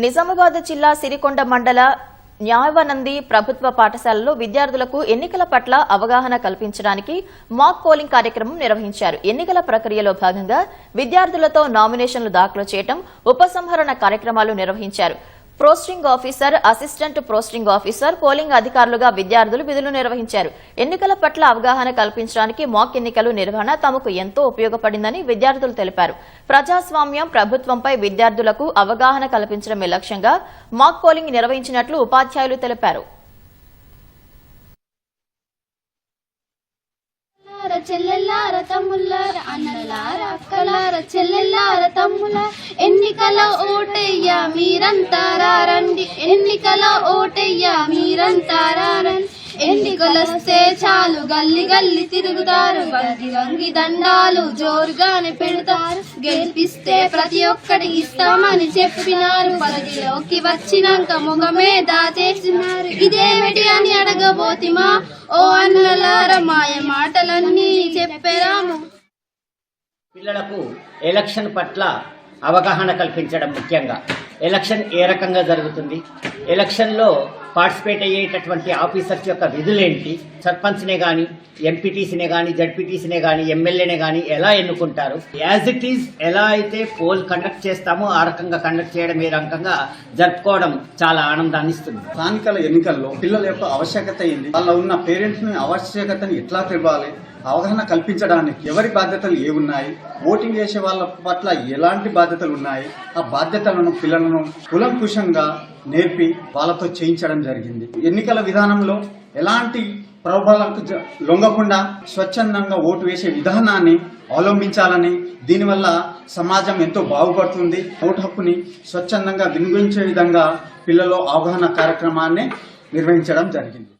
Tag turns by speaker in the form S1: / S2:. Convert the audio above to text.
S1: నిజామాబాద్ జిల్లా సిరికొండ మండల న్యాయవనంది ప్రభుత్వ పాఠశాలలో విద్యార్థులకు ఎన్నికల పట్ల అవగాహన కల్పించడానికి మాక్ పోలింగ్ కార్యక్రమం నిర్వహించారు. ఎన్నికల ప్రక్రియలో భాగంగా విద్యార్థులతో నామినేషన్లు దాఖలు చేయడం, ఉపసంహరణ కార్యక్రమాలు నిర్వహించారు. Posting officer, assistant posting officer, polling అధికారులుగా విద్యార్థులు విధులు నిర్వహించారు. ఎన్నికల పట్ల అవగాహన కల్పించడానికి మాక్ ఎన్నికలు నిర్వహణ తమకు ఎంతో ఉపయోగపడిందని విద్యార్థులు తెలిపారు. ప్రజాస్వామ్యం, ప్రభుత్వంపై విద్యార్థులకు అవగాహన కల్పించడమే లక్ష్యంగా మాక్ పోలింగ్ నిర్వహించినట్లు ఉపాధ్యాయులు తెలిపారు.
S2: చెల్లెల్లార తమ్ముళ్ళార అన్నలార అక్కలార చెల్లెల్లార తమ్ముల ఎన్నికల ఓటయ్య మీరంతారా రండి, ఎన్నికల ఓటయ్య మీరంతారా రండి. ఎన్నికలొస్తే చాలు గల్లి గల్లి తిరుగుతారు, వంగి వంగి దండాలు జోరుగానే పెడతారు. గెలిపిస్తే ప్రతి ఒక్కటి ఇస్తామని చెప్పినారు, పదవిలోకి వచ్చినాక మొగమే దాచేసినారు. ఇదేమిటి అని అడగబోతిమా ఓ అన్నలార మాయ మాటలన్నీ చెప్పరాము.
S3: పిల్లలకు ఎలక్షన్ పట్ల అవగాహన కల్పించడం ముఖ్యంగా ఎలక్షన్ ఏ రకంగా జరుగుతుంది, ఎలక్షన్లో పార్టిసిపేట్ అయ్యేటటువంటి ఆఫీసర్స్ యొక్క విధులేంటి, సర్పంచ్నే కానీ ఎంపీటీసీనే కానీ జడ్పీటీసీనే కానీ ఎమ్మెల్యేనే కానీ ఎలా ఎన్నుకుంటారు, యాజ్ ఇట్ ఈజ్ ఎలా అయితే పోల్ కండక్ట్ చేస్తామో ఆ రకంగా కండక్ట్ చేయడం, ఈ రకంగా జరుపుకోవడం చాలా ఆనందాన్ని ఇస్తుంది.
S4: స్థానికల ఎన్నికల్లో పిల్లల యొక్క ఆవశ్యకత ఏంటి, వాళ్ళ ఉన్న పేరెంట్స్ ఆవశ్యకతని ఎట్లా తెలపాలి, అవగాహన కల్పించడానికి ఎవరి బాధ్యతలు ఏమున్నాయి, ఓటింగ్ చేసే వాళ్ళ పట్ల ఎలాంటి బాధ్యతలు ఉన్నాయి, ఆ బాధ్యతలను పిల్లలను కులంకుశంగా నేర్పి వాళ్ళతో చేయించడం జరిగింది. ఎన్నికల విధానంలో ఎలాంటి ప్రలోభాలకు లొంగకుండా స్వచ్ఛందంగా ఓటు వేసే విధానాన్ని అవలంబించాలని, దీనివల్ల సమాజం ఎంతో బాగుపడుతుంది. ఓటు హక్కుని స్వచ్ఛందంగా వినియోగించే విధంగా పిల్లల్లో అవగాహన కార్యక్రమాన్ని నిర్వహించడం జరిగింది.